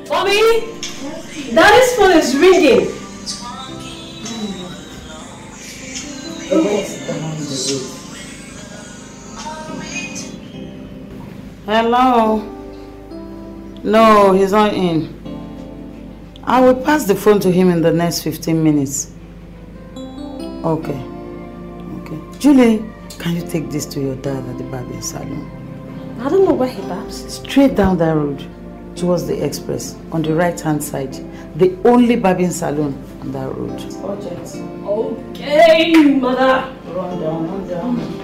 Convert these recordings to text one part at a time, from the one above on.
Mommy, Daddy's phone is ringing. Hello? No, he's not in. I will pass the phone to him in the next 15 minutes. Okay. Okay. Julie, can you take this to your dad at the barbing salon? I don't know where he barbs. Straight down that road, towards the express, on the right-hand side. The only barbing salon on that road. Urgent. Okay, mother. Run down, run down.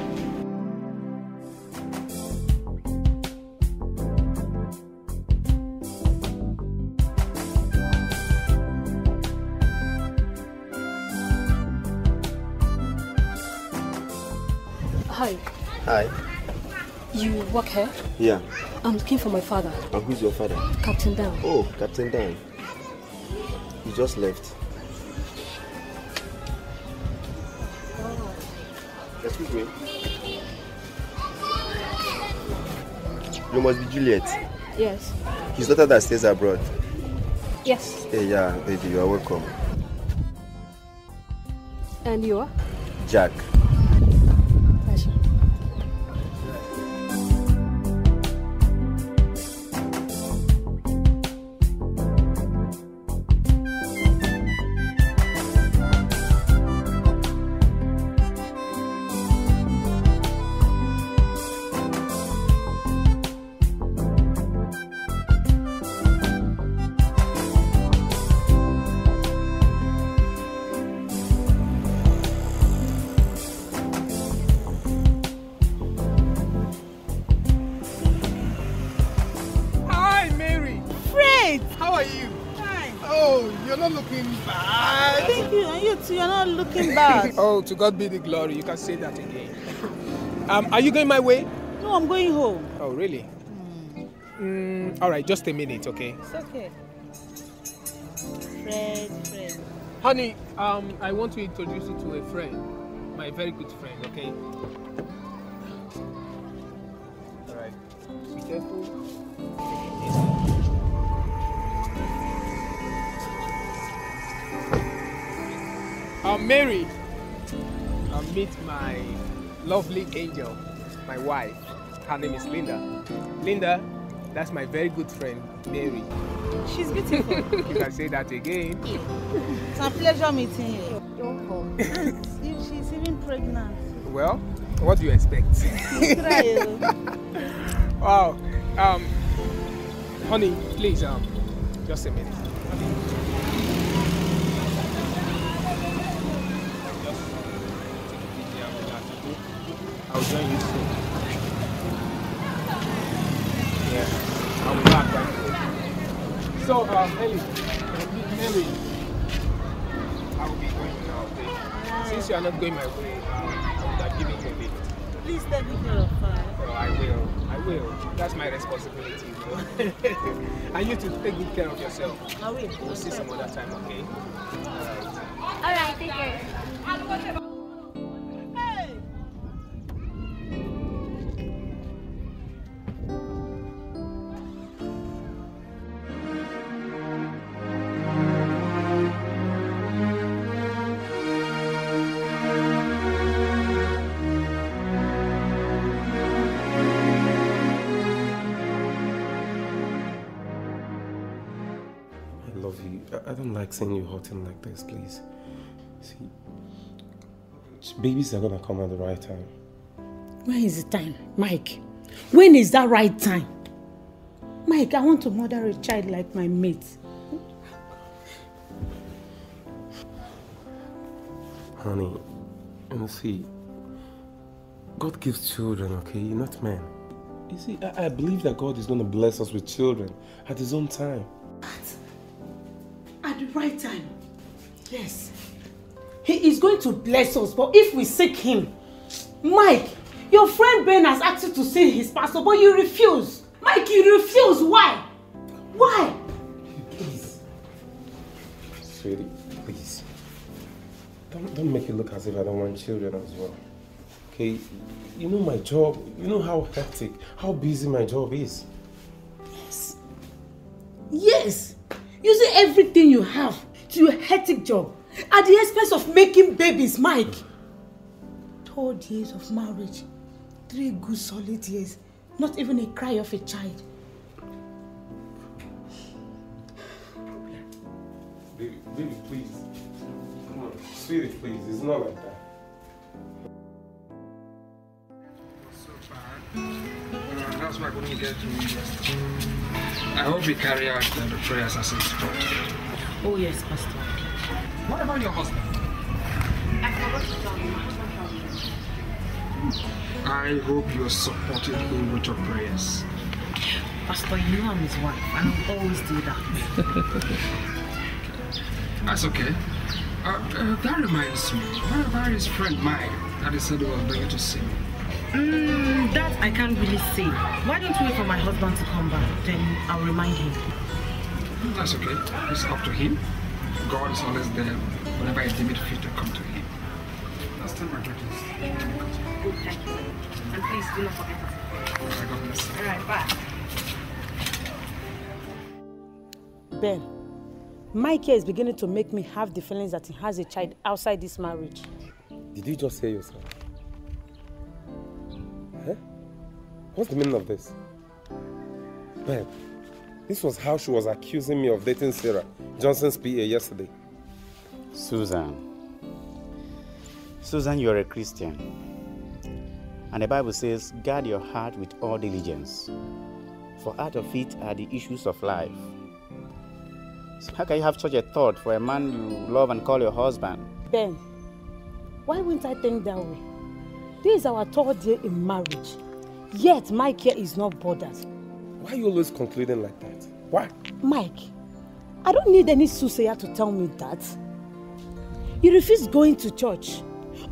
Hi. Hi. You work here? Yeah. I'm looking for my father. And who's your father? Captain Dan. Oh, Captain Dan. He just left. Oh. Excuse me. You must be Juliet. Yes. His daughter that stays abroad. Yes. Hey, yeah, baby, you are welcome. And you are? Jack. Pleasure. you're not looking bad. Thank you, and you too, you're not looking bad. Oh, to God be the glory. You can say that again. Are you going my way? No, I'm going home. Oh, really? All right, just a minute, okay? It's okay. Fred. Honey, I want to introduce you to a friend. My very good friend, okay? All right. Be careful. Mary, meet my lovely angel, my wife. Her name is Linda. Linda, that's my very good friend, Mary. She's beautiful. You can say that again. It's a pleasure meeting you. You're welcome. If she's even pregnant. Well, what do you expect? Wow. Honey, please, just a minute. I'll join you soon. Yeah, I'll be back right away. So, Mary, I will be going now, okay? Since you are not going my way, I would have given you a lift. Please take me care of her. Oh, I will. That's my responsibility, you know. And you to take good care of yourself. I will. We'll see some other time, okay? All Alright, take care. I don't like seeing you hurting like this, please. See, babies are gonna come at the right time. When is the time, Mike? When is that right time? Mike, I want to mother a child like my mate. Honey, you see, God gives children, okay? Not men. You see, I believe that God is gonna bless us with children at His own time. At the right time. Yes. He is going to bless us, but if we seek Him. Mike, your friend Ben has asked you to see his pastor, but you refuse. Mike, you refuse. Why? Why? Please. Sweetie, please. Don't make it look as if I don't want children as well. Okay? You know my job. You know how hectic, how busy my job is. Yes. Yes. You see everything you have to your hectic job at the expense of making babies, Mike. 4 years of marriage, 3 good solid years, not even a cry of a child. Baby, please. Come on, sweetie, please. It's not like that. That's why I couldn't get to you yesterday. I hope you carry out the prayers as it's taught. Oh yes, Pastor. What about your husband? I forgot to tell you. I hope you're supporting him with your prayers. Pastor, you know I'm his wife, and I'll always do that. That's okay. That reminds me. What about his friend Mike that he said he was bringing to see me? That I can't really say. Why don't you wait for my husband to come back? Then I'll remind him. That's okay. It's up to him. God is always there whenever I deem it fit to come to him. That's still my greatest. Good, thank you. And please do not forget us. God bless you. Alright, bye. Ben, Mike here is beginning to make me have the feelings that he has a child outside this marriage. Did you just say yourself? Huh? What's the meaning of this? Babe, this was how she was accusing me of dating Sarah, Johnson's PA, yesterday. Susan, you're a Christian. And the Bible says, guard your heart with all diligence, for out of it are the issues of life. So how can you have such a thought for a man you love and call your husband? Ben, why wouldn't I think that way? This is our 3rd year in marriage. Yet Mike here is not bothered. Why are you always concluding like that? Why? Mike, I don't need any soothsayer to tell me that. You refuse going to church.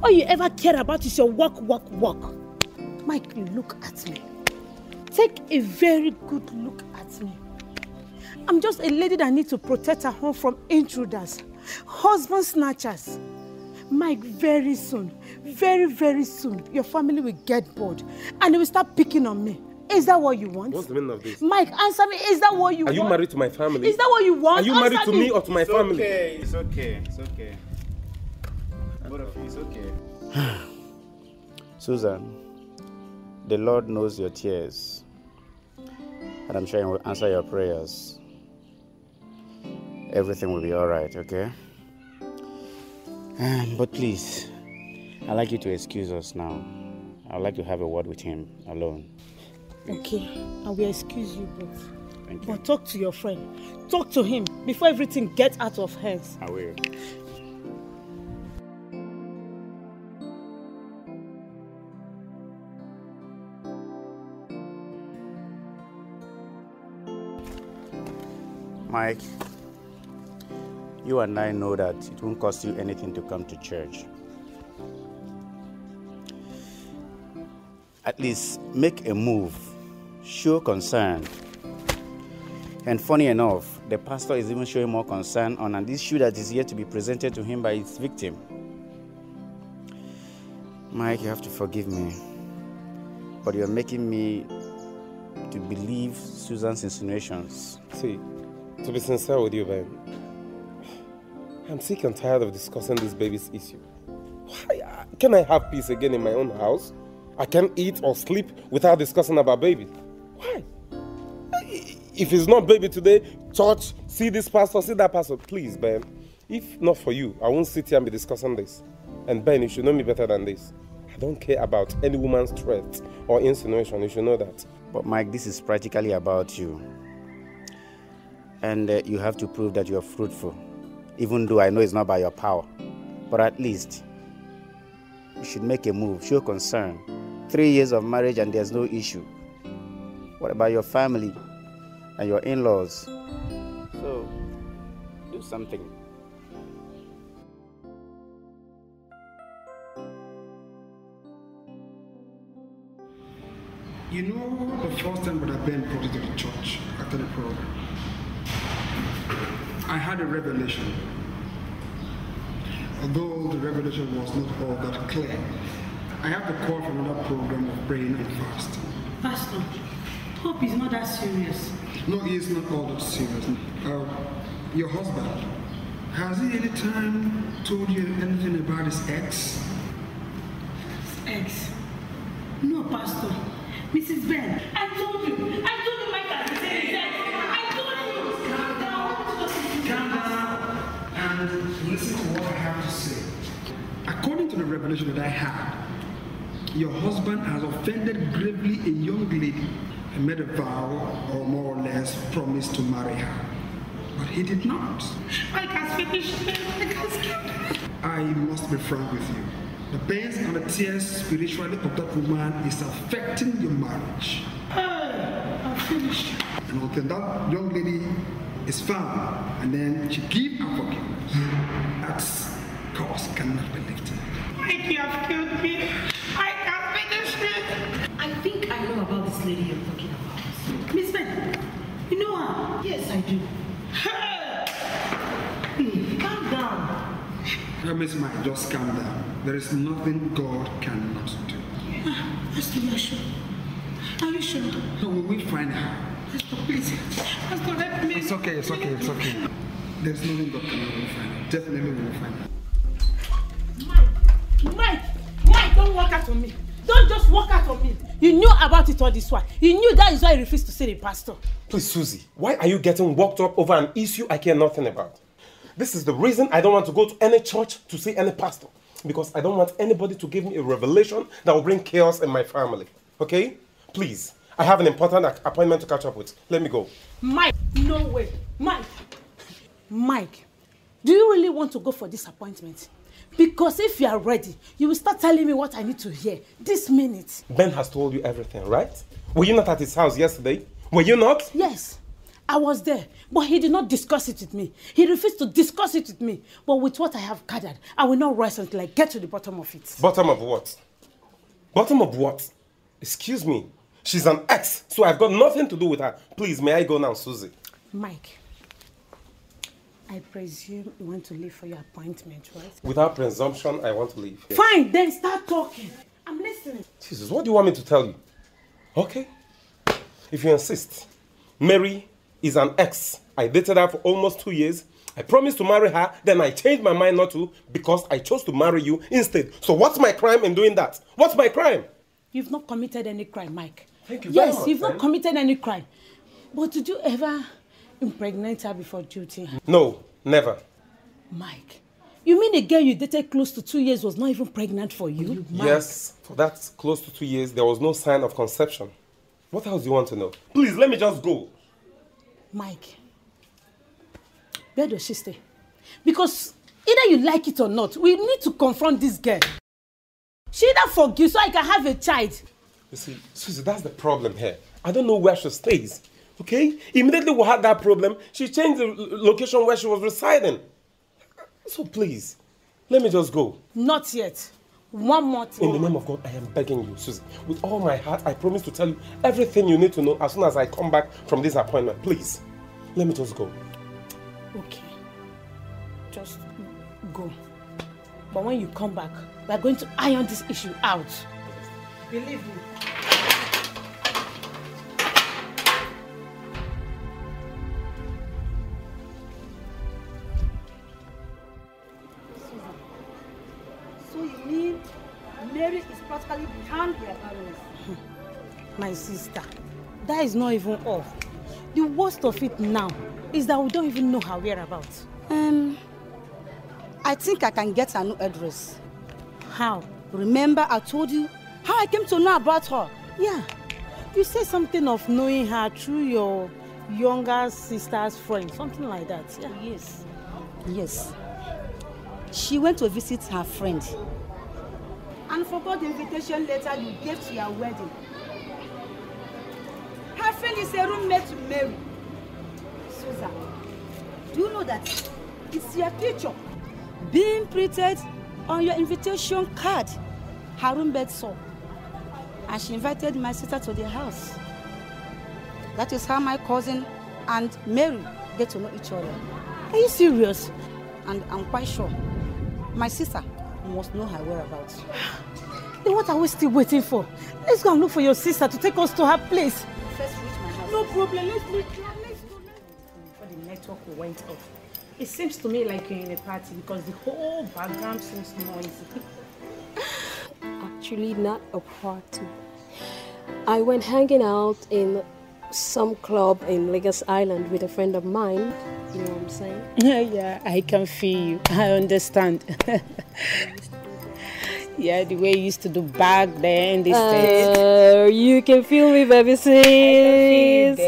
All you ever care about is your work. Mike, look at me. Take a very good look at me. I'm just a lady that needs to protect her home from intruders, husband snatchers. Mike, very soon, very soon, your family will get bored and they will start picking on me. Is that what you want? What's the meaning of this? Mike, answer me. Is that what you want? Are you married to my family? Is that what you want? Are you married to me or to my family? It's okay. Both of you, it's okay. Susan, the Lord knows your tears. And I'm sure He will answer your prayers. Everything will be all right, okay? But please, I'd like you to excuse us now. I'd like to have a word with him alone. Okay, I will excuse you both. Thank you. But talk to your friend. Talk to him before everything gets out of hands. I will. Mike, you and I know that it won't cost you anything to come to church. At least make a move, show concern. And funny enough, the pastor is even showing more concern on an issue that is yet to be presented to him by its victim. Mike, you have to forgive me, but you're making me to believe Susan's insinuations. See, to be sincere with you, Ben, I'm sick and tired of discussing this baby's issue. Why can I have peace again in my own house? I can't eat or sleep without discussing about baby. Why? If it's not baby today, church, see this pastor, see that pastor. Please, Ben, if not for you, I won't sit here and be discussing this. And Ben, you should know me better than this. I don't care about any woman's threat or insinuation. You should know that. But Mike, this is practically about you. And you have to prove that you're fruitful. Even though I know it's not by your power. But at least, you should make a move, show concern. 3 years of marriage and there's no issue. What about your family and your in-laws? So, do something. You know, the first time that Ben brought it to the church after the program, I had a revelation. Although the revelation was not all that clear, I have the call from another program of praying and fasting. Pastor, hope is not that serious. No, he is not all that serious. Your husband, has he any time told you anything about his ex? Ex? No, Pastor. Mrs. Ben, I told you Mike has said his ex. I told you. Calm down and listen to what I have to say. According to the revelation that I had, your husband has offended gravely a young lady and made a vow, or more or less promised to marry her. But he did not. Mike has finished me. Mike has killed me. I must be frank with you. The pains and the tears spiritually of that woman is affecting your marriage. I'm finished. And until that young lady is found, and then she gives her forgiveness, that cause cannot be lifted. Mike, you have killed me. I can't finish it. I think I know about this lady you're talking about. Miss Ben, you know her? Yes, I do. Calm down. Miss Mike, just calm down. There is nothing God cannot do. Pastor, you are sure? Are you sure? No, we will find her. Pastor, please. Pastor, let me. It's okay. There's nothing God cannot do. Find her. Definitely we will find her. Mike, don't walk out on me. Don't just walk out on me. You knew about it all this while. You knew that is why you refused to see the pastor. Please, Susie, why are you getting worked up over an issue I care nothing about? This is the reason I don't want to go to any church to see any pastor. Because I don't want anybody to give me a revelation that will bring chaos in my family. Okay? Please, I have an important appointment to catch up with. Let me go. Mike, no way. Mike, do you really want to go for this appointment? Because if you are ready, you will start telling me what I need to hear this minute. Ben has told you everything, right? Were you not at his house yesterday? Were you not? Yes. I was there, but he did not discuss it with me. He refused to discuss it with me. But with what I have gathered, I will not rest until I get to the bottom of it. Bottom of what? Bottom of what? Excuse me. She's an ex, so I've got nothing to do with her. Please, may I go now, Susie? Mike, I presume you want to leave for your appointment, right? Without presumption, I want to leave. Fine, then start talking. I'm listening. Jesus, what do you want me to tell you? Okay. If you insist. Mary is an ex. I dated her for almost 2 years. I promised to marry her, then I changed my mind not to because I chose to marry you instead. So what's my crime in doing that? What's my crime? You've not committed any crime, Mike. Thank you very much. Yes, you've not committed any crime. But did you ever impregnate her before duty? No, never. Mike, you mean the girl you dated close to 2 years was not even pregnant for you? Mike? Yes, for that close to 2 years, there was no sign of conception. What else do you want to know? Please, let me just go. Mike, where does she stay? Because either you like it or not, we need to confront this girl. She either forgives so I can have a child. You see, Susie, that's the problem here. I don't know where she stays, okay? Immediately we had that problem, she changed the location where she was residing. So please, let me just go. Not yet. One more thing. In the name of God, I am begging you, Susie. With all my heart, I promise to tell you everything you need to know as soon as I come back from this appointment. Please, let me just go. Okay. Just go. But when you come back, we are going to iron this issue out. Believe me. So you mean Mary is practically behind their parents? My sister, that is not even all. The worst of it now is that we don't even know her whereabouts. I think I can get her new address. How? Remember I told you how I came to know about her? Yeah. You said something of knowing her through your younger sister's friend, something like that. Yeah. Yes. Yes. She went to visit her friend and forgot the invitation letter you gave to your wedding. Her friend is a roommate to Mary. Susan, do you know that it's your picture being printed on your invitation card her roommate saw? And she invited my sister to their house. That is how my cousin and Mary get to know each other. Are you serious? And I'm quite sure my sister must know her whereabouts. Then what are we still waiting for? Let's go and look for your sister to take us to her place. First reach my house. No problem. Let's go. Before the network went off, it seems to me like you're in a party because the whole background seems noisy. Actually, not a party. I went hanging out in some club in Lagos Island with a friend of mine. You know what I'm saying? Yeah, I can feel you. I understand. Yeah, the way you used to do back there in the States. You can feel me, baby sis.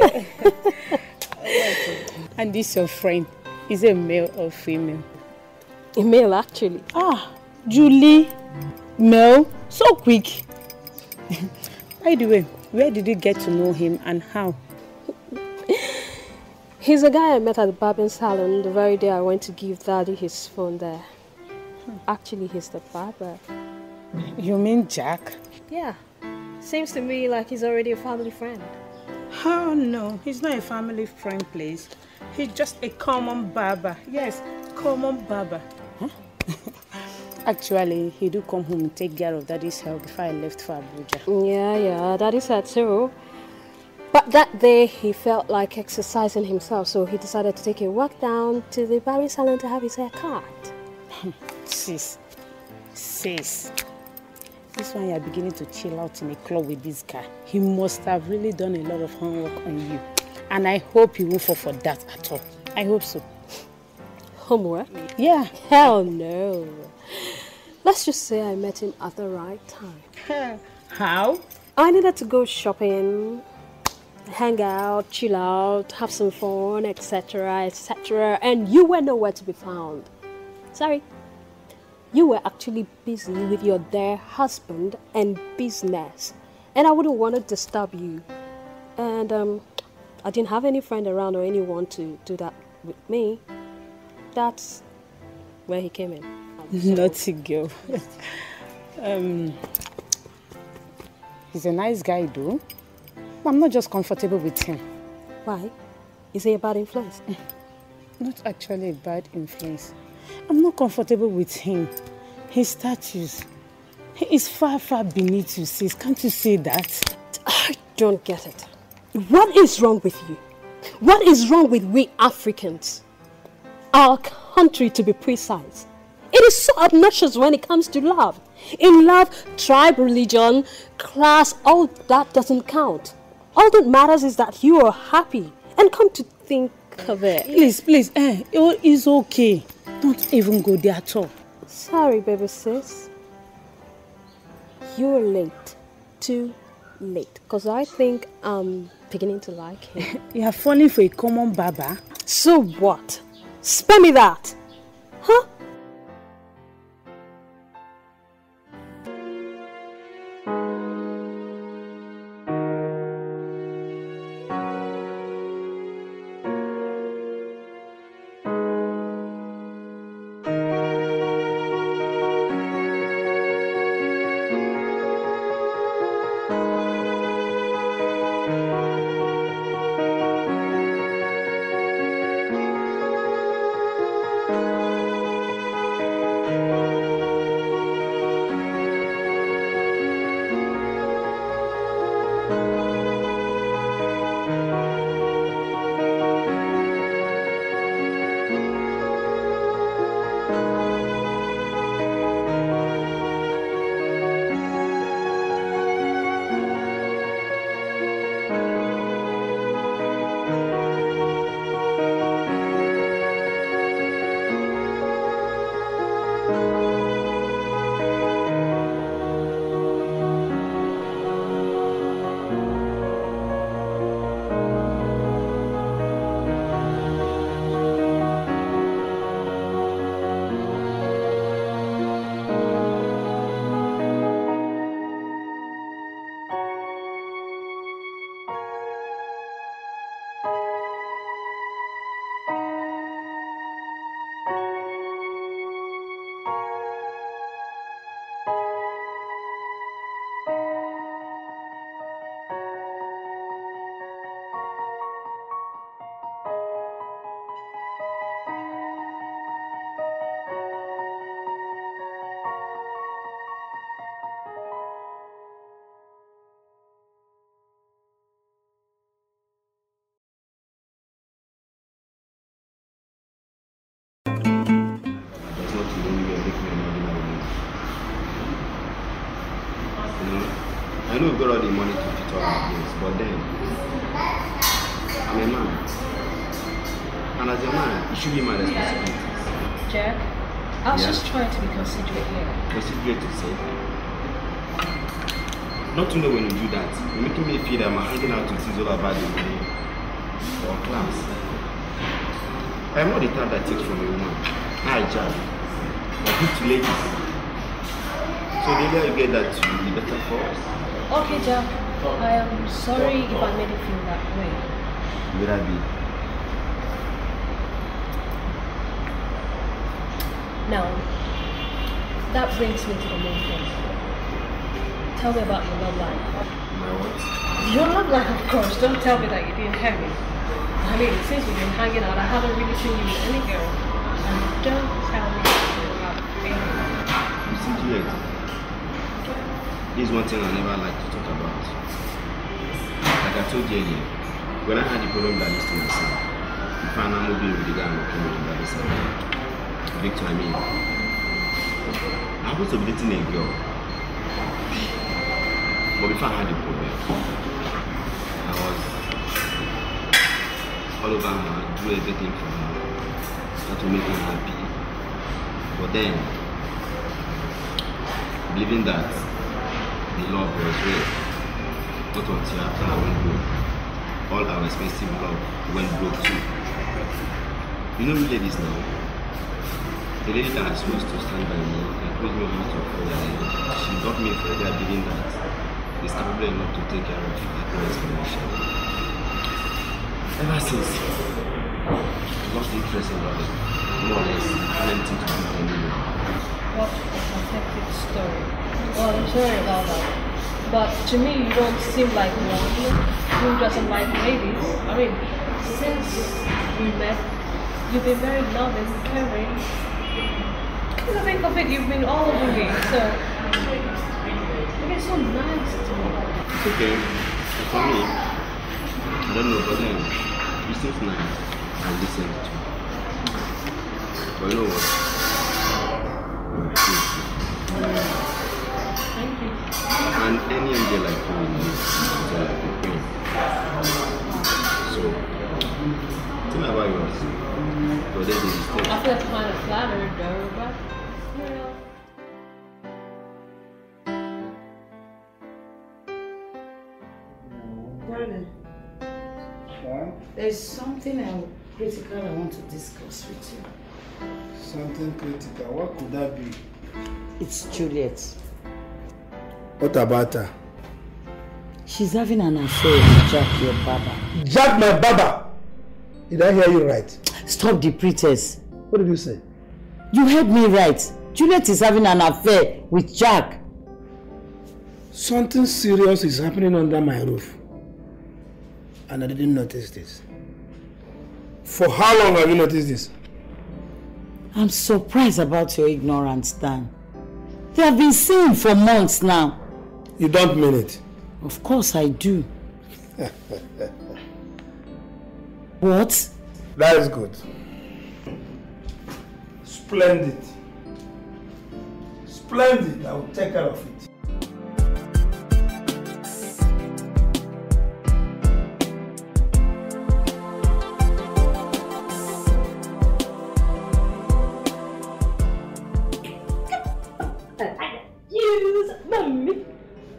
And this your friend, is a male or female? A male, actually. Ah, Julie. Male? So quick. By the way, where did you get to know him and how? He's a guy I met at the barbing salon the very day I went to give Daddy his phone there. Actually, he's the barber. You mean Jack? Yeah. Seems to me like he's already a family friend. Oh no, he's not a family friend, please. He's just a common barber. Yes, common barber. Huh? Actually, he do come home and take care of Daddy's health before I left for Abuja. Yeah, Daddy said so. But that day, he felt like exercising himself, so he decided to take a walk down to the barbing salon to have his hair cut. Sis. This one you're beginning to chill out in a club with this guy. He must have really done a lot of homework on you. And I hope he won't fall for that at all. I hope so. Homework? Yeah. Hell no. Let's just say I met him at the right time. How? I needed to go shopping, hang out, chill out, have some fun, etc., etc. And you were nowhere to be found. Sorry. You were actually busy with your dear husband and business. And I wouldn't want to disturb you. And I didn't have any friend around or anyone to do that with me. That's where he came in. Naughty girl. He's a nice guy though. I'm not just comfortable with him. Why? Is he a bad influence? Not actually a bad influence. I'm not comfortable with him. His status. He is far, far beneath you, sis. Can't you say that? I don't get it. What is wrong with you? What is wrong with we Africans? Our country, to be precise. It is so obnoxious when it comes to love. In love, tribe, religion, class, all that doesn't count. All that matters is that you are happy. And come to think of it. Please, it's okay. Don't even go there at all. Sorry, baby sis. You're late. Too late. Because I think I'm beginning to like him. You are falling for a common baba. So what? Spare me that. Huh? I know we've got all the money to fit all our bills, but then I'm a man. And as a man, it should be my responsibility. Jack, I was just trying to be considerate here. Considerate to say? Not to know when you do that, you're making me feel that I'm hanging out with you all about the money or class. I'm not the type that takes from a woman. Hi, Jack. I give to ladies. So the earlier you get that, the better for us. Okay, Jack. I am sorry if I made you feel that way. Will I be? Now, that brings me to the main thing. Tell me about your love life. My what? Your love life, of course. Don't tell me that you didn't have me. I mean, since we've been hanging out, I haven't really seen you with any girl. And don't tell me you have anyone. You see, Juliet, this is one thing I never like to talk about. Like I told you earlier, when I had the problem that I used to myself, I found out moving with the guy I'm working with on the other side. Victor, I mean, I was dating a girl. But before I had the problem, I was all over her, do everything for her, try to make her happy. But then, believing that the love was real, not until after I went broke. All our expensive love went broke too. You know who ladies now? The lady that was supposed to stand by me and close me on to her, she got me for the believing that is capable enough to take care of her parents financially. Ever since I lost interest in loving, more or less, I had anything to do with anyone. What a pathetic story. Well, I'm sorry about that. But to me, you don't seem like one who doesn't like ladies. I mean, since we met, you've been very loving, caring. Come to think of it, you've been all over me. So, you've been so nice to me. It's okay. For me, I don't know, but then you seem nice. I listen to you. But you know what? Thank you. And any angel like you will need to like a queen. So, think about yours. But then I feel kind of flattered though, but you know. Darling, there's something critical I want to discuss with you. Something critical. What could that be? It's Juliet. What about her? She's having an affair with Jack, your baba. Jack, my baba! Did I hear you right? Stop the pretense. What did you say? You heard me right. Juliet is having an affair with Jack. Something serious is happening under my roof. And I didn't notice this. For how long have you noticed this? I'm surprised about your ignorance, Dan. They have been saying for months now. You don't mean it? Of course I do. What? That is good. Splendid. Splendid. I will take care of it.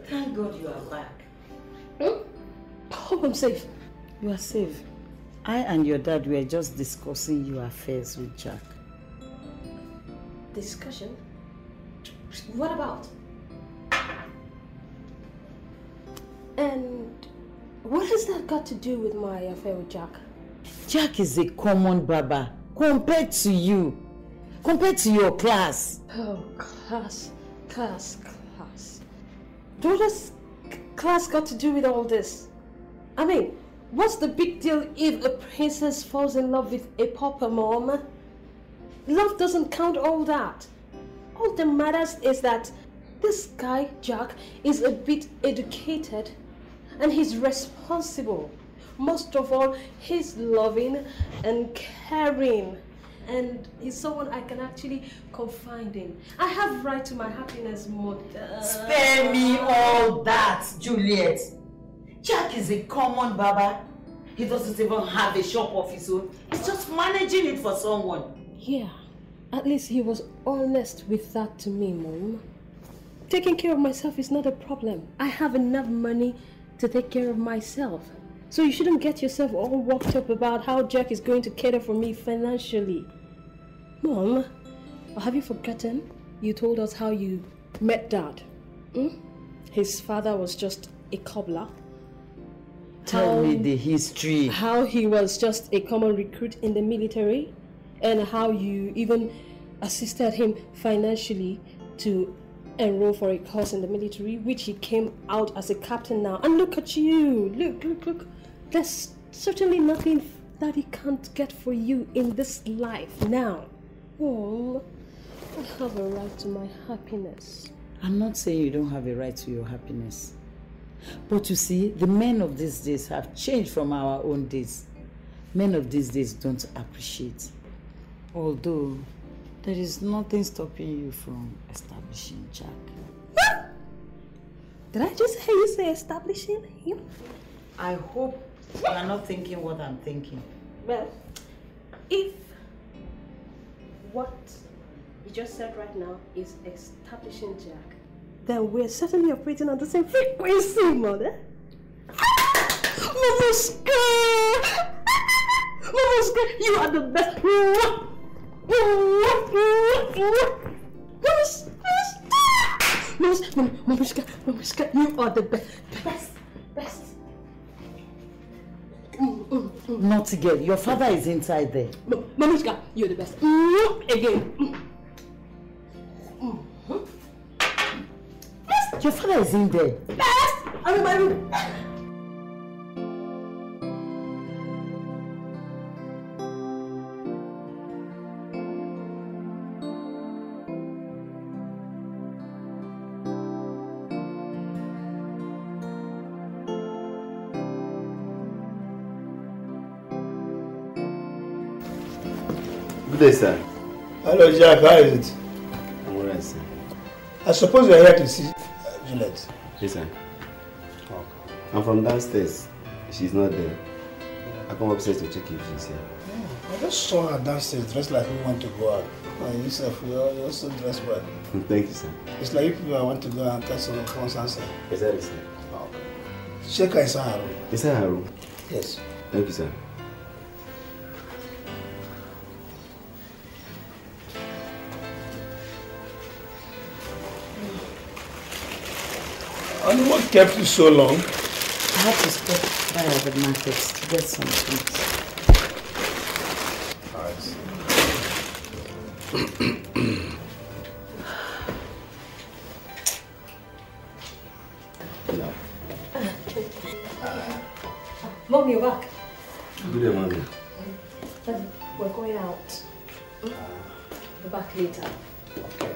Thank God you are back. Hope I'm safe. You are safe. I and your dad were just discussing your affairs with Jack. Discussion? What about? And what has that got to do with my affair with Jack? Jack is a common baba compared to you. Compared to your class. Oh, class. What has class got to do with all this? I mean, what's the big deal if a princess falls in love with a pauper, Mom? Love doesn't count all that. All that matters is that this guy, Jack, is a bit educated and he's responsible. Most of all, he's loving and caring. And he's someone I can actually confide in. I have right to my happiness, Mother. Spare me all that, Juliet. Jack is a common baba. He doesn't even have a shop of his own. He's just managing it for someone. Yeah, at least he was honest with that to me, Mom. Taking care of myself is not a problem. I have enough money to take care of myself. So you shouldn't get yourself all worked up about how Jack is going to cater for me financially. Mom, have you forgotten? You told us how you met Dad. His father was just a cobbler. Tell me the history. How he was just a common recruit in the military, and how you even assisted him financially to enroll for a course in the military, which he came out as a captain now. And look at you. Look. There's certainly nothing that he can't get for you in this life now. Oh, I have a right to my happiness. I'm not saying you don't have a right to your happiness. But you see, the men of these days have changed from our own days. Men of these days don't appreciate. Although, there is nothing stopping you from establishing Jack. What? Did I just hear you say establishing him? I hope you are not thinking what I'm thinking. Well, if what you just said right now is establishing Jack, then we're certainly operating on the same frequency, Mother. Mamuska! Mamuska, you are the best. Mamuska, you are the best. Best. naughty girl. Your father is inside there. Mamushka, you're the best. Again. Your father is in there. Best! I'm in my room. Good day, sir. Hello, Jack. How is it? I'm alright, sir. I suppose you're here to see Juliet. Yes, sir. I'm from downstairs. She's not there. I come upstairs to check if she's here. I just saw her downstairs dressed like we want to go out. And yourself, you're also dressed well. Thank you, sir. It's like if I want to go and catch some phones and say. Yes, sir. Yes, sir. Okay. Check her inside her room. Inside her room? Yes. Thank you, sir. And what kept you so long? I had to stop by the market to get some things. Mom, you're back. Good day, Mommy. Daddy, we're going out. We're back later. Okay.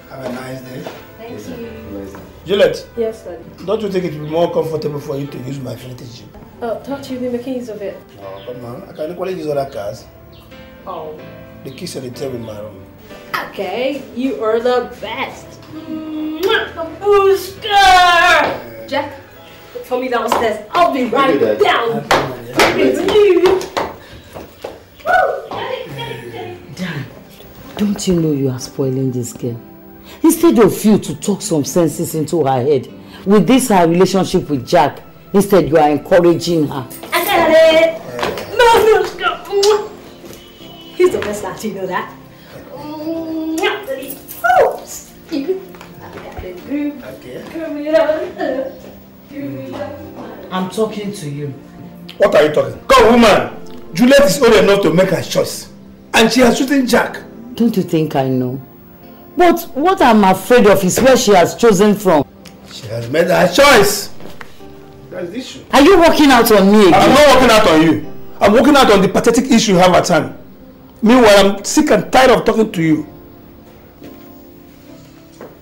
Have a nice day. Thank you. Juliet. Yes, Daddy. Don't you think it would be more comfortable for you to use my vintage Jeep? Thought you'd be making use of it. No, come on. I can equally use other cars. Oh. The keys are the table in my room. Okay, you are the best. Booster! Jack, look for me downstairs. I'll be right down. Dan, don't you know you are spoiling this girl? Instead of you to talk some senses into her head with this her relationship with Jack, instead you are encouraging her. I got it. He's the best lad, you know that. I'm talking to you. What are you talking? Come, woman! Juliet is old enough to make her choice. And she has chosen Jack. Don't you think I know? But what I'm afraid of is where she has chosen from. She has made her choice. That's the issue. Are you working out on me again? I'm not working out on you. I'm working out on the pathetic issue you have at hand. Meanwhile, I'm sick and tired of talking to you.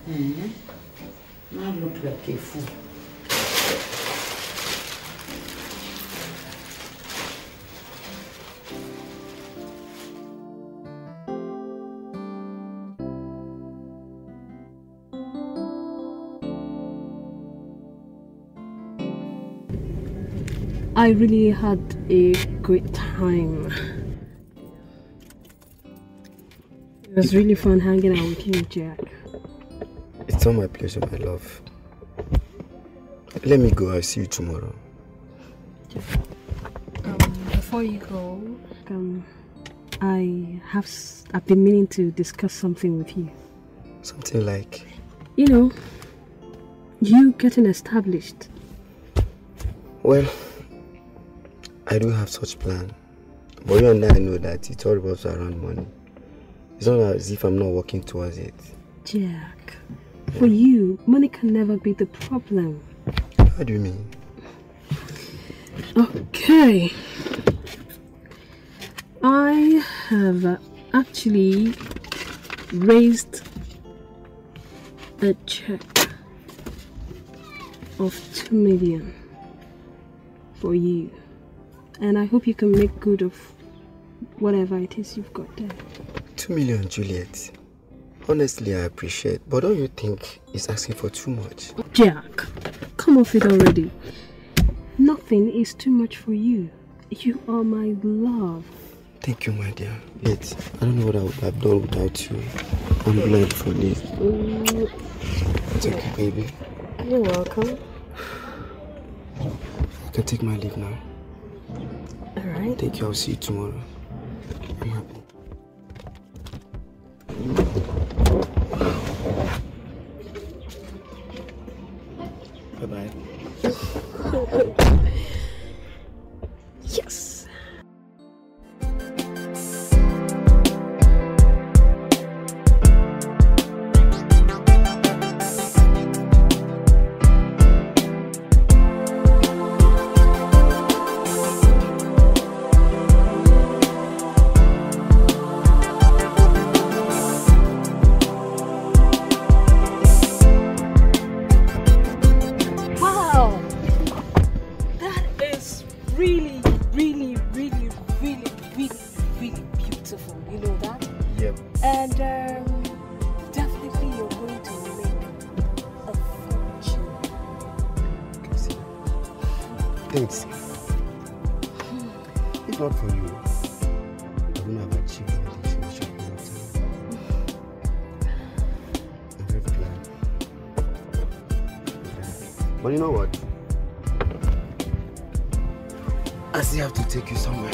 I look like a fool. I really had a great time. It was really fun hanging out with you, Jack. It's all my pleasure, my love. Let me go. I'll see you tomorrow. Before you go, I've been meaning to discuss something with you. Something like? You know, you getting established. Well, I do have such plan. But you and I know that it's all revolves around money. It's not as if I'm not working towards it. Jack, for you, money can never be the problem. How do you mean? Okay. I have actually raised a check of 2 million for you. And I hope you can make good of whatever it is you've got there. 2 million, Juliet. Honestly, I appreciate, but don't you think it's asking for too much? Jack, come off it already. Nothing is too much for you. You are my love. Thank you, my dear. Yet, I don't know what I would have done without you. I'm glad for this. It's okay, baby. You're welcome. I can take my leave now. Alright. Thank you. I'll see you tomorrow. I'm happy. Bye-bye. Yes. And definitely you're going to make a fortune. Thanks. If not for you, I wouldn't have achieved anything in a short period of time. I'm very glad. But you know what? I still have to take you somewhere.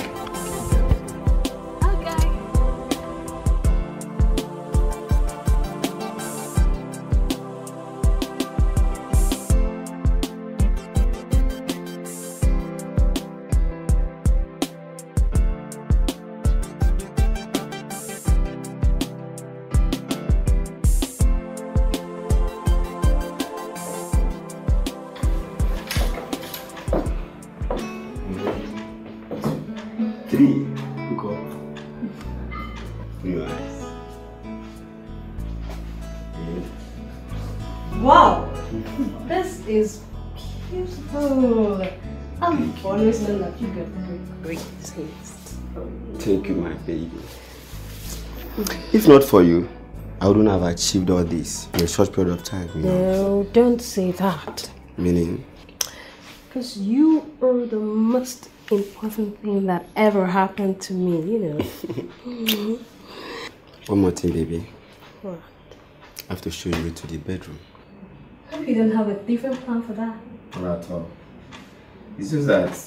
Wow, this is beautiful. I've always known that you got great taste. Thank you, my baby. If not for you, I wouldn't have achieved all this in a short period of time. You know? No, don't say that. Meaning? Because you are the most important thing that ever happened to me, you know. One more thing, baby. What? I have to show you to the bedroom. Hope you don't have a different plan for that. Not at all. It's just that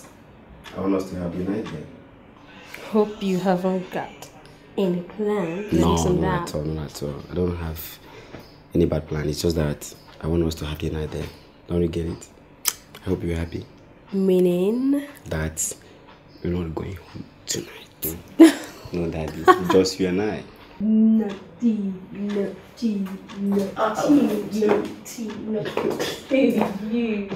I want us to have the night there. Hope you haven't got any plan. No, not at all, not at all. I don't have any bad plan. It's just that I want us to have the night there. Don't you get it? I hope you're happy. Meaning? That we're not going home tonight. No, Daddy. Just you and I. Naughty, naughty, naughty, naughty, naughty, you.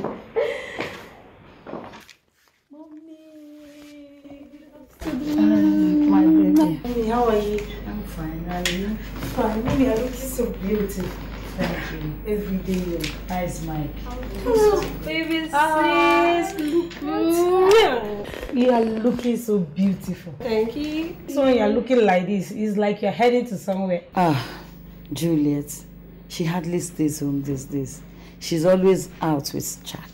My baby. Hey, how are you? I'm fine. Are you? Fine. Baby, you're looking so beautiful. Thank you. Every day your eyes, Mike. Oh, baby, sis, look good. You are looking so beautiful. Thank you. So when you're looking like this, it's like you're heading to somewhere. Juliet, she hardly stays home these days. She's always out with Jack.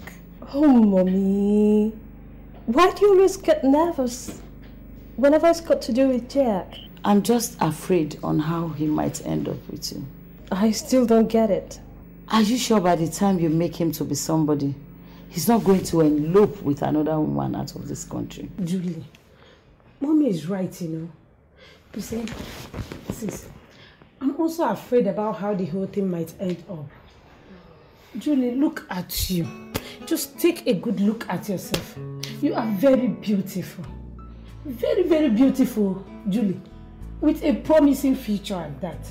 Oh, Mommy. Why do you always get nervous whenever it's got to do with Jack? I'm just afraid on how he might end up with you. I still don't get it. Are you sure by the time you make him to be somebody, he's not going to elope with another woman out of this country? Julie, Mommy is right, you know. You see, sis, I'm also afraid about how the whole thing might end up. Julie, look at you. Just take a good look at yourself. You are very beautiful. Very, very beautiful, Julie. With a promising future at that.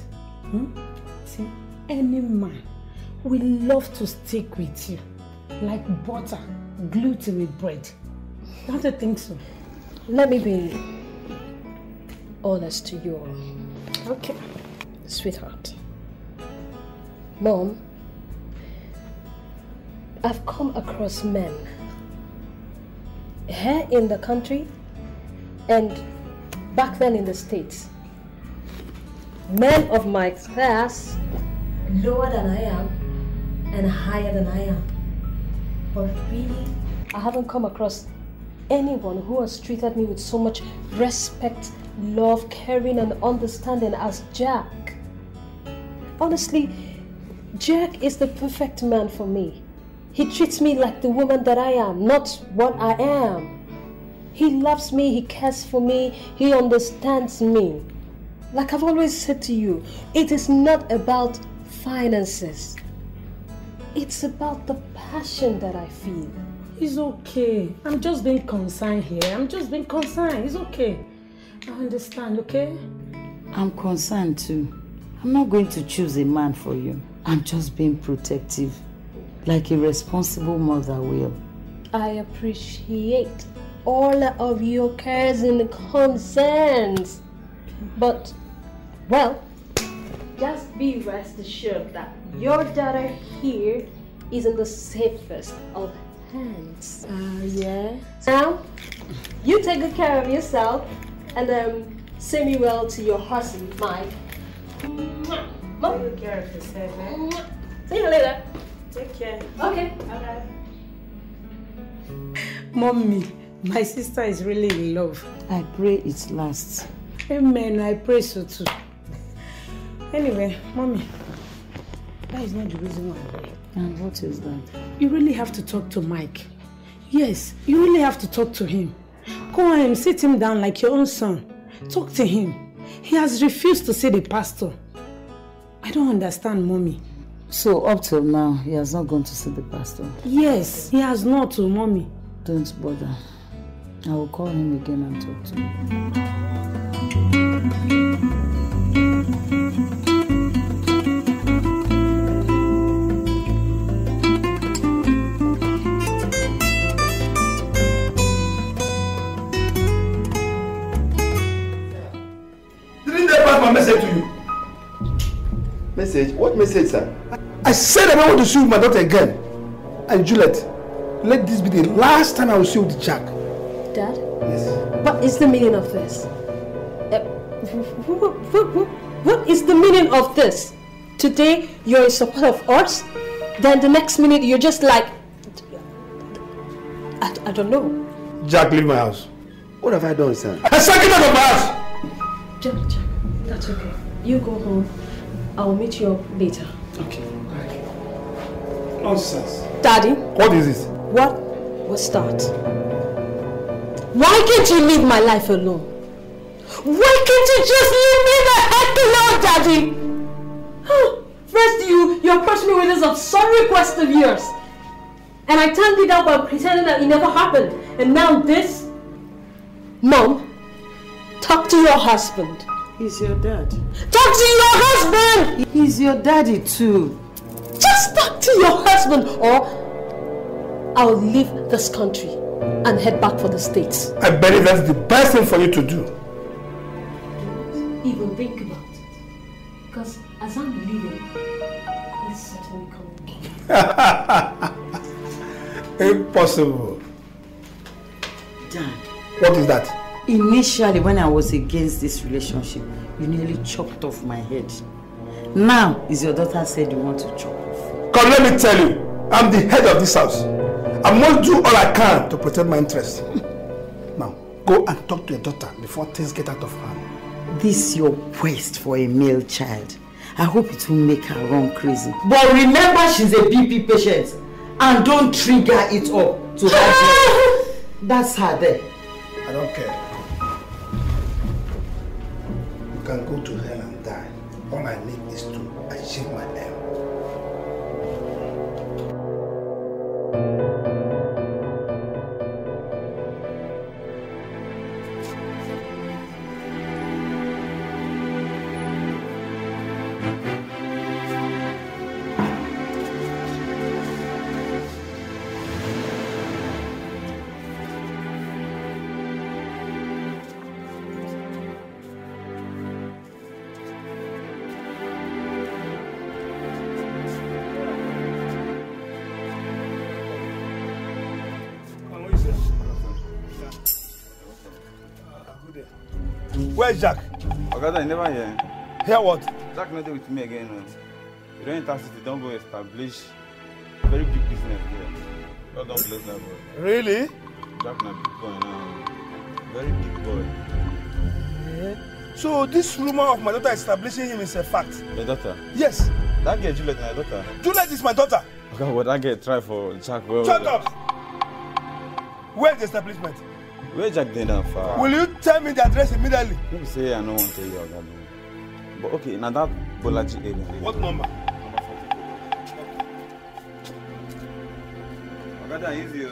See, any man will love to stick with you. Like butter glued to a bread. Don't you think so? Let me be honest to you all. Okay. Sweetheart. Mom, I've come across men here in the country and back then in the States. Men of my class, lower than I am and higher than I am. But really, I haven't come across anyone who has treated me with so much respect, love, caring and understanding as Jack. Honestly, Jack is the perfect man for me. He treats me like the woman that I am, not what I am. He loves me, he cares for me, he understands me. Like I've always said to you, it is not about finances. It's about the passion that I feel. It's okay. I'm just being concerned here. I'm just being concerned. It's okay. I understand, okay? I'm concerned too. I'm not going to choose a man for you. I'm just being protective, like a responsible mother will. I appreciate all of your cares and concerns. But, well, just be rest assured that your daughter here is in the safest of hands. Yeah. Now, you take good care of yourself and send me well to your husband, Mike. Mom. Take care of yourself, man. See you later. Take care. Okay. Okay. Mommy, my sister is really in love. I pray it lasts. Amen. I pray so too. Anyway, Mommy, that is not the reason why I'm here. And what is that? You really have to talk to Mike. Yes, you really have to talk to him. Go on, sit him down like your own son. Talk to him. He has refused to see the pastor. I don't understand, Mommy. So up till now, he has not gone to see the pastor? Yes, he has not, Mommy. Don't bother. I will call him again and talk to him. Didn't they pass my message to you? Message? What message, sir? I said I don't want to see you with my daughter again. And Juliet, let this be the last time I will see you with Jack. Dad? Yes. What is the meaning of this? What is the meaning of this? Today you're in support of us, then the next minute you're just like... I don't know. Jack, leave my house. What have I done, sir? I said get out of my house! Jack, that's okay. You go home. I'll meet you up later. Okay. Nonsense. Daddy? What is this? What was that? Why can't you leave my life alone? Why can't you just leave me the heck alone, Daddy? First you approached me with this absurd request of yours. And I turned it down by pretending that it never happened. And now this? Mom, talk to your husband. He's your dad. Talk to your husband! He's your daddy too. Just talk to your husband or I'll leave this country and head back for the States. I believe that's the best thing for you to do. Even think about it. Because as I'm leaving, he's certainly coming. Impossible. Dad. What is that? Initially, when I was against this relationship, you nearly chopped off my head. Now, is your daughter said you want to chop off? Come, let me tell you, I'm the head of this house. I must do all I can to protect my interests. Now, go and talk to your daughter before things get out of hand. This your quest for a male child. I hope it will make her run crazy. But remember, she's a BP patient. And don't trigger it up to her. That's her there. I don't care. You can go to hell and die. All I need is to achieve my aim. Where's Jack? Okay, I never hear. Hear what? Jack not there with me again. You don't enter city, don't go establish very big business there. God don't bless that boy. Really? Jack na big boy now. Very big boy. Yeah. So this rumor of my daughter establishing him is a fact? Your daughter? Yes. That girl Juliet na your daughter? Juliet is my daughter. Okay, what that girl try for Jack? Well, shut up! Where's the establishment? Where Jack then that far? Will you tell me the address immediately? Let me say I don't want to tell you about that. But okay, now that Bolaji area. What number? Okay, that easy.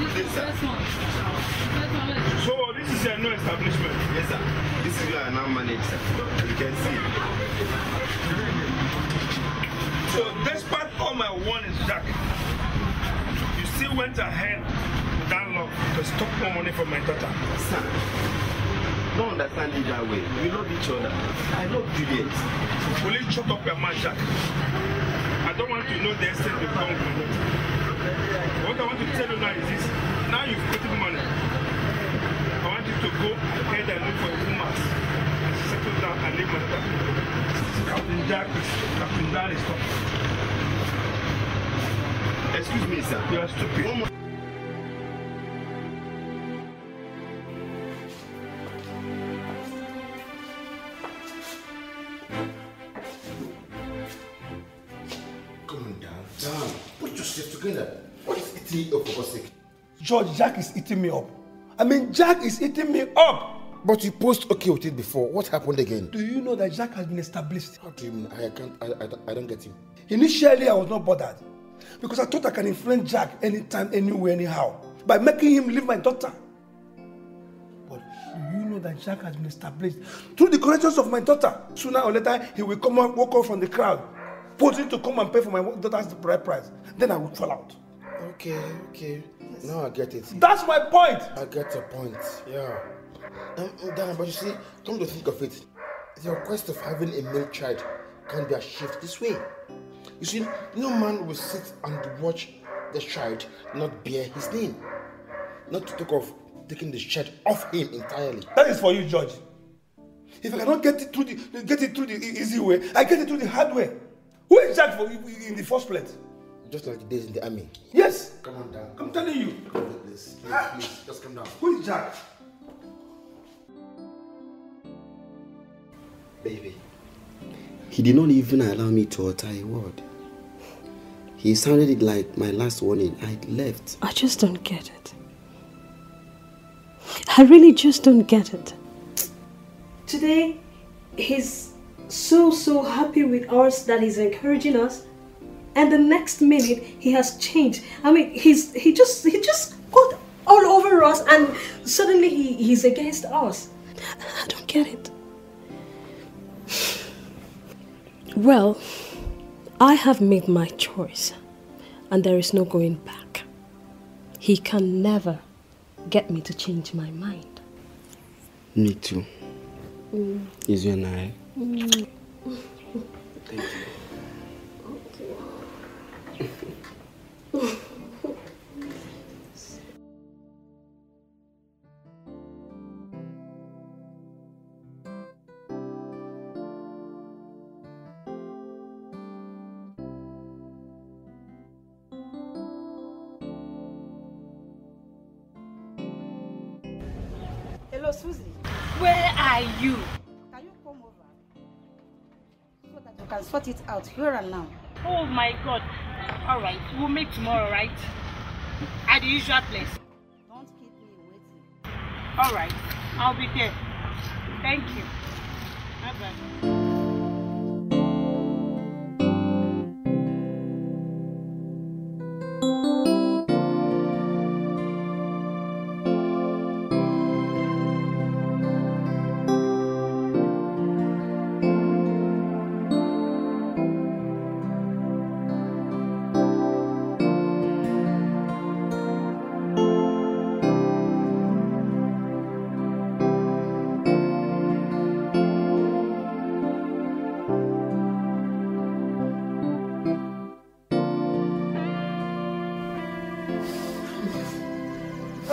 So this is a new establishment? Yes, sir. This is where I now manage, sir. As you can see. So despite all my warnings, Jack, you still went ahead with that love to stop more money from my daughter. Sir, don't understand it that way. We love each other. I love Juliet. Will you shut up your mouth, Jack? I don't want to know the extent of the What I want to tell you now is this. Now you've put money. I want you to go ahead and look for a woman and settle down and live my daughter. Captain Jack is Captain Dan is stop. Excuse me, sir. You are stupid. One more. Come on, Dan. Put yourself together. What is eating you up for God's sake? George, Jack is eating me up. I mean, Jack is eating me up. But you posted okay with it before. What happened again? Do you know that Jack has been established? How do you mean? I don't get you. Initially, I was not bothered because I thought I can influence Jack anytime, anywhere, anyhow by making him leave my daughter. But do you know that Jack has been established through the connections of my daughter? Sooner or later, he will come and walk off from the crowd, posing to come and pay for my daughter's bride price. Then I will fall out. Okay. Now I get it. That's my point. I get your point. Yeah. Dan, but you see, come to think of it, the request of having a male child can't be achieved this way. You see, no man will sit and watch the child not bear his name. Not to talk of taking the child off him entirely. That is for you, George. If I cannot get it through the easy way, I get it through the hard way. Who is Jack for in the first place? Just like the days in the army. Yes. Come on down. I'm telling you. Please, just come down. Who is Jack? Baby, he did not even allow me to utter a word. He sounded it like my last warning. I left. I just don't get it. I really just don't get it. Today, he's so happy with us that he's encouraging us, and the next minute he has changed. I mean, he just got all over us, and suddenly he's against us. I don't get it. Well, I have made my choice, and there is no going back. He can never get me to change my mind. Me too. Is you and I? Thank you. Hello, Susie. Where are you? Can you come over so that you can sort it out here and now? Oh my God. All right, we'll meet tomorrow, right? At the usual place. Don't keep me waiting. All right, I'll be there. Thank you. Bye-bye.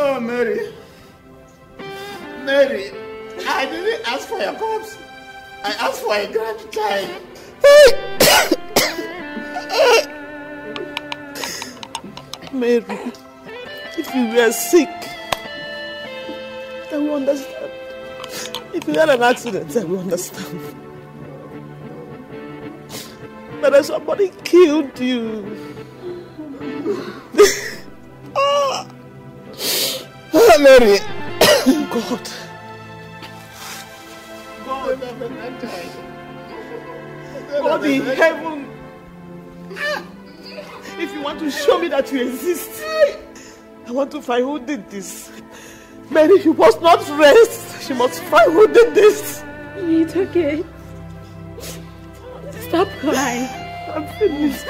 Oh, Mary. Mary, I didn't ask for your corpse. I asked for a grandchild. Mary, if you were sick, I will understand. If you had an accident, I will understand. But somebody killed you. Mary. God. God in heaven. If you want to show me that you exist, I want to find who did this. Mary, you must not rest. She must find who did this. It's okay. Stop crying. I'm finished.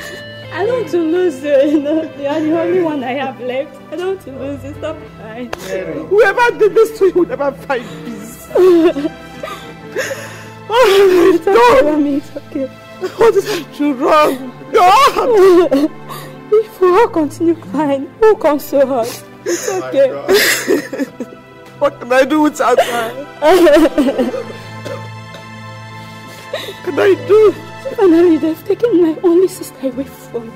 I don't want to lose you, you know. You are the only one I have left. I don't want to lose you. Stop crying. Mary. Whoever did this to you will never find peace. It's okay, Mommy. It's okay. What did I do wrong? God! If we all continue crying, who will console us? It's okay. What can I do without her? What can I do? Finally, they've taken my only sister away from me.